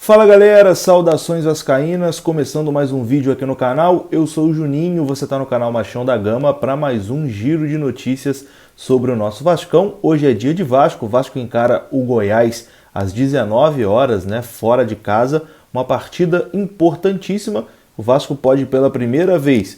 Fala galera, saudações vascaínas, começando mais um vídeo aqui no canal. Eu sou o Juninho, você está no canal Machão da Gama para mais um giro de notícias sobre o nosso Vascão. Hoje é dia de Vasco, o Vasco encara o Goiás às 19 horas, fora de casa, uma partida importantíssima. O Vasco pode pela primeira vez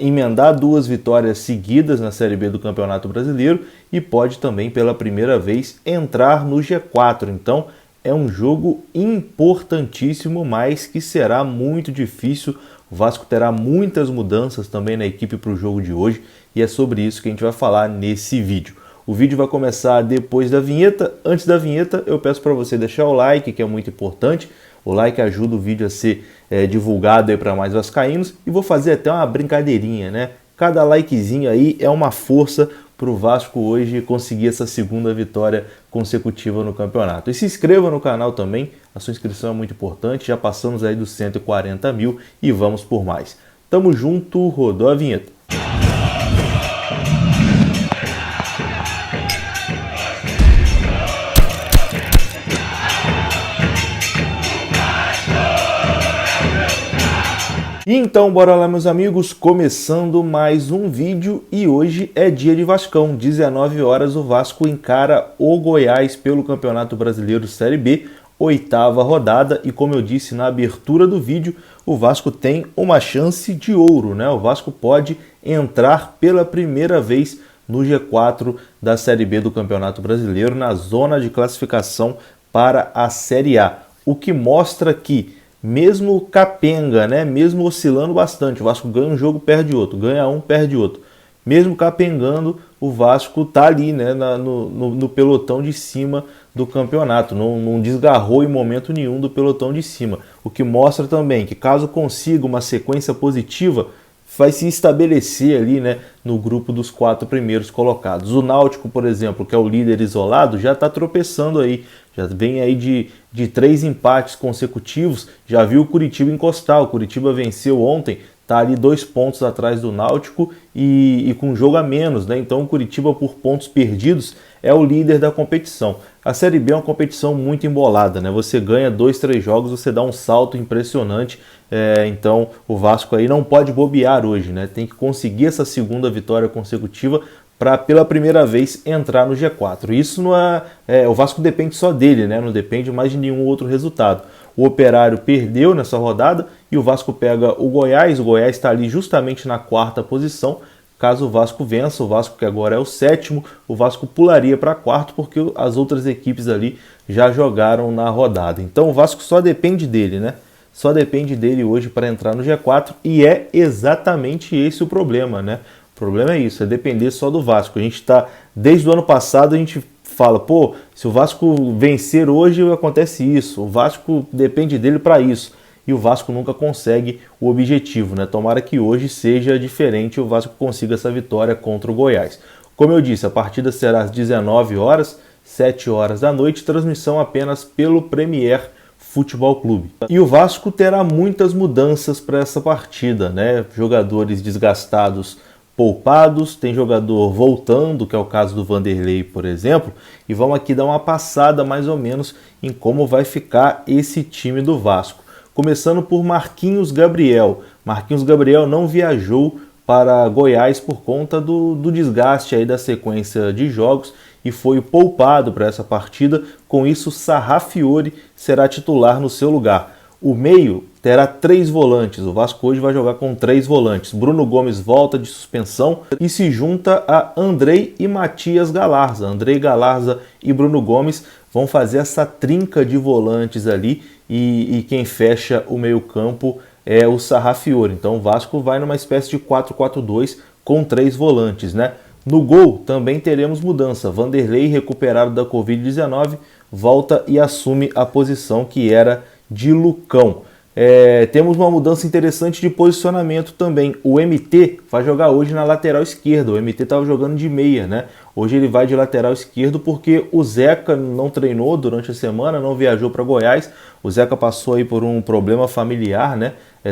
emendar duas vitórias seguidas na Série B do Campeonato Brasileiro e pode também pela primeira vez entrar no G4, então é um jogo importantíssimo, mas que será muito difícil. O Vasco terá muitas mudanças também na equipe para o jogo de hoje e é sobre isso que a gente vai falar nesse vídeo. O vídeo vai começar depois da vinheta. Antes da vinheta, eu peço para você deixar o like, que é muito importante. O like ajuda o vídeo a ser divulgado para mais vascaínos. E vou fazer até uma brincadeirinha, Cada likezinho aí é uma força para o Vasco hoje conseguir essa segunda vitória consecutiva no campeonato. E se inscreva no canal também, a sua inscrição é muito importante, já passamos aí dos 140 mil e vamos por mais. Tamo junto, rodou a vinheta. Então bora lá meus amigos, começando mais um vídeo e hoje é dia de Vascão, 19 horas o Vasco encara o Goiás pelo Campeonato Brasileiro Série B, 8ª rodada e como eu disse na abertura do vídeo, o Vasco tem uma chance de ouro, O Vasco pode entrar pela primeira vez no G4 da Série B do Campeonato Brasileiro, na zona de classificação para a Série A, o que mostra que mesmo capenga, mesmo oscilando bastante, o Vasco ganha um jogo, perde outro, ganha um, perde outro. Mesmo capengando, o Vasco está ali no pelotão de cima do campeonato, não desgarrou em momento nenhum do pelotão de cima. O que mostra também que caso consiga uma sequência positiva, vai se estabelecer ali no grupo dos 4 primeiros colocados. O Náutico, por exemplo, que é o líder isolado, já está tropeçando aí, já vem aí de 3 empates consecutivos, já viu o Curitiba encostar, o Curitiba venceu ontem, está ali 2 pontos atrás do Náutico e com um jogo a menos, Então o Curitiba por pontos perdidos é o líder da competição. A Série B é uma competição muito embolada, Você ganha 2, 3 jogos, você dá um salto impressionante, então o Vasco aí não pode bobear hoje, Tem que conseguir essa segunda vitória consecutiva para pela primeira vez entrar no G4. Isso não o Vasco depende só dele, Não depende mais de nenhum outro resultado. O Operário perdeu nessa rodada e o Vasco pega o Goiás está ali justamente na 4ª posição. Caso o Vasco vença, o Vasco que agora é o 7º, o Vasco pularia para 4º porque as outras equipes ali já jogaram na rodada. Então o Vasco só depende dele, Só depende dele hoje para entrar no G4 e é exatamente esse o problema, O problema é isso, é depender só do Vasco. A gente está, desde o ano passado, a gente fala, se o Vasco vencer hoje acontece isso, o Vasco depende dele para isso. E o Vasco nunca consegue o objetivo, Tomara que hoje seja diferente e o Vasco consiga essa vitória contra o Goiás. Como eu disse, a partida será às 19 horas, 7 horas da noite, transmissão apenas pelo Premier Futebol Clube. E o Vasco terá muitas mudanças para essa partida, Jogadores desgastados poupados, tem jogador voltando, que é o caso do Vanderlei, por exemplo, e vamos aqui dar uma passada mais ou menos em como vai ficar esse time do Vasco. Começando por Marquinhos Gabriel. Marquinhos Gabriel não viajou para Goiás por conta do desgaste aí da sequência de jogos e foi poupado para essa partida. Com isso, Sarrafiori será titular no seu lugar. O meio terá 3 volantes. O Vasco hoje vai jogar com 3 volantes. Bruno Gomes volta de suspensão e se junta a Andrei e Matias Galarza. Andrei Galarza e Bruno Gomes vão fazer essa trinca de volantes ali e quem fecha o meio-campo é o Sarrafiori. Então o Vasco vai numa espécie de 4-4-2 com 3 volantes, No gol também teremos mudança. Vanderlei, recuperado da Covid-19, volta e assume a posição que era de Lucão. Temos uma mudança interessante de posicionamento também. O MT vai jogar hoje na lateral esquerda. O MT estava jogando de meia, Hoje ele vai de lateral esquerdo porque o Zeca não treinou durante a semana, não viajou para Goiás. O Zeca passou aí por um problema familiar,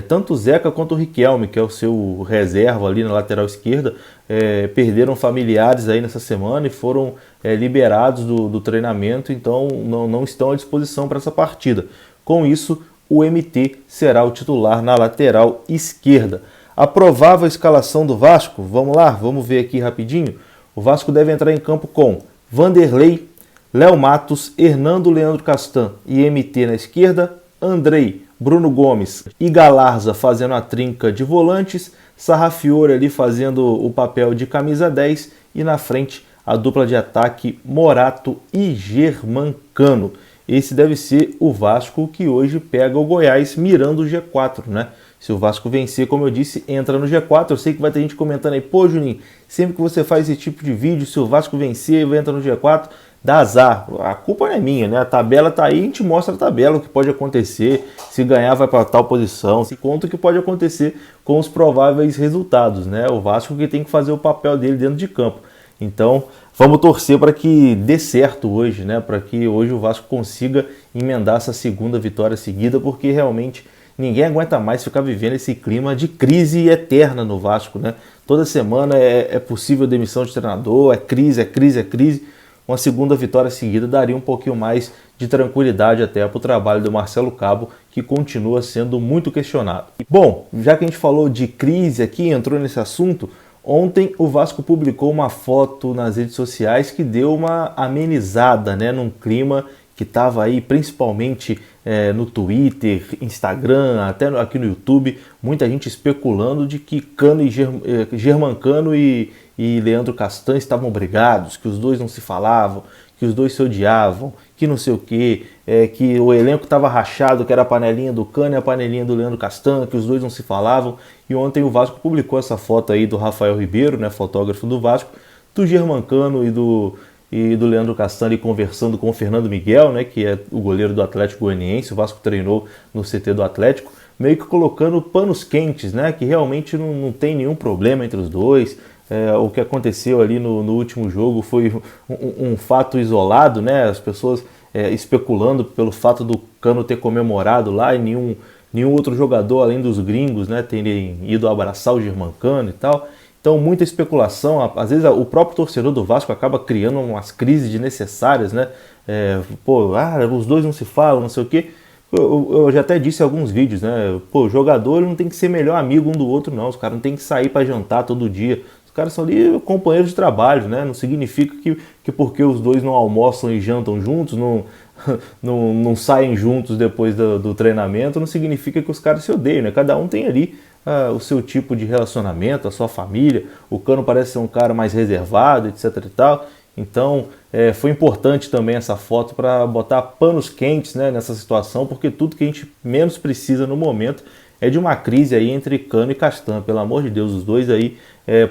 Tanto o Zeca quanto o Riquelme, que é o seu reserva ali na lateral esquerda, perderam familiares aí nessa semana e foram liberados do treinamento, então não estão à disposição para essa partida. Com isso, o MT será o titular na lateral esquerda. A provável escalação do Vasco, vamos lá, vamos ver aqui rapidinho. O Vasco deve entrar em campo com Vanderlei, Léo Matos, Hernando Leandro Castan e MT na esquerda, Andrei, Bruno Gomes e Galarza fazendo a trinca de volantes, Sarrafiore ali fazendo o papel de camisa 10 e na frente a dupla de ataque Morato e Germancano. Esse deve ser o Vasco que hoje pega o Goiás mirando o G4, né? Se o Vasco vencer, como eu disse, entra no G4. Eu sei que vai ter gente comentando aí, pô, Juninho, sempre que você faz esse tipo de vídeo, se o Vasco vencer e entra no G4, dá azar. A culpa não é minha, né? A tabela tá aí, a gente mostra a tabela, o que pode acontecer. Se ganhar, vai para tal posição. Se conta o que pode acontecer com os prováveis resultados, né? O Vasco que tem que fazer o papel dele dentro de campo. Então, vamos torcer para que dê certo hoje, né? Para que hoje o Vasco consiga emendar essa segunda vitória seguida, porque realmente ninguém aguenta mais ficar vivendo esse clima de crise eterna no Vasco, né? Toda semana é possível demissão de treinador, é crise, é crise, é crise. Uma segunda vitória seguida daria um pouquinho mais de tranquilidade até para o trabalho do Marcelo Cabo, que continua sendo muito questionado. Bom, já que a gente falou de crise aqui, entrou nesse assunto, ontem o Vasco publicou uma foto nas redes sociais que deu uma amenizada, né, num clima que estava aí principalmente no Twitter, Instagram, até aqui no YouTube, muita gente especulando de que Cano e Germancano e Leandro Castan estavam brigados, que os dois não se falavam, que os dois se odiavam, que não sei o quê, que o elenco estava rachado, que era a panelinha do Cano e a panelinha do Leandro Castan, que os dois não se falavam. E ontem o Vasco publicou essa foto aí do Rafael Ribeiro, né, fotógrafo do Vasco, do Germancano e do Leandro Castan ali conversando com o Fernando Miguel, né, que é o goleiro do Atlético Goianiense. O Vasco treinou no CT do Atlético, meio que colocando panos quentes, né, que realmente não tem nenhum problema entre os dois. O que aconteceu ali no último jogo foi um fato isolado, né, as pessoas especulando pelo fato do Cano ter comemorado lá e nenhum outro jogador além dos gringos, né, terem ido abraçar o Germancano e tal. Então, muita especulação, às vezes o próprio torcedor do Vasco acaba criando umas crises desnecessárias, né? Os dois não se falam, não sei o quê. Eu já até disse em alguns vídeos, né? Pô, o jogador não tem que ser melhor amigo um do outro, não. Os caras não tem que sair para jantar todo dia. Os caras são ali companheiros de trabalho, né? Não significa que porque os dois não almoçam e jantam juntos, não saem juntos depois do treinamento, não significa que os caras se odeiam, né? Cada um tem ali o seu tipo de relacionamento, a sua família. O Cano parece ser um cara mais reservado, etc e tal. Então, foi importante também essa foto para botar panos quentes, né, nessa situação, porque tudo que a gente menos precisa no momento é de uma crise aí entre Cano e Castan. Pelo amor de Deus, os dois aí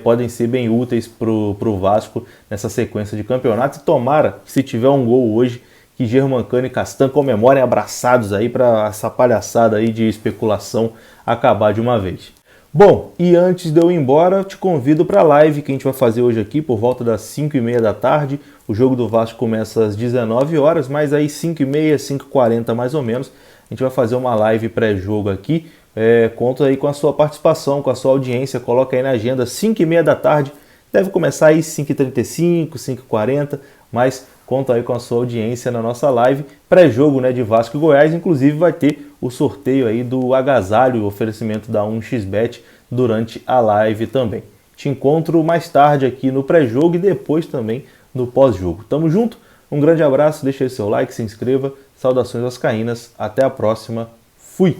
podem ser bem úteis pro Vasco nessa sequência de campeonato. E tomara, se tiver um gol hoje, que Germancano e Castan comemorem abraçados aí para essa palhaçada aí de especulação acabar de uma vez. Bom, e antes de eu ir embora, te convido para a live que a gente vai fazer hoje aqui por volta das 5h30 da tarde. O jogo do Vasco começa às 19 horas, mas aí 5h30, 5h40 mais ou menos, a gente vai fazer uma live pré-jogo aqui. Conto aí com a sua participação, com a sua audiência, coloca aí na agenda 5h30 da tarde. Deve começar aí 5h35, 5h40, mas conta aí com a sua audiência na nossa live pré-jogo, né, de Vasco e Goiás. Inclusive vai ter o sorteio aí do agasalho, o oferecimento da 1xBet durante a live também. Te encontro mais tarde aqui no pré-jogo e depois também no pós-jogo. Tamo junto, um grande abraço, deixa aí seu like, se inscreva, saudações vascaínas, até a próxima, fui!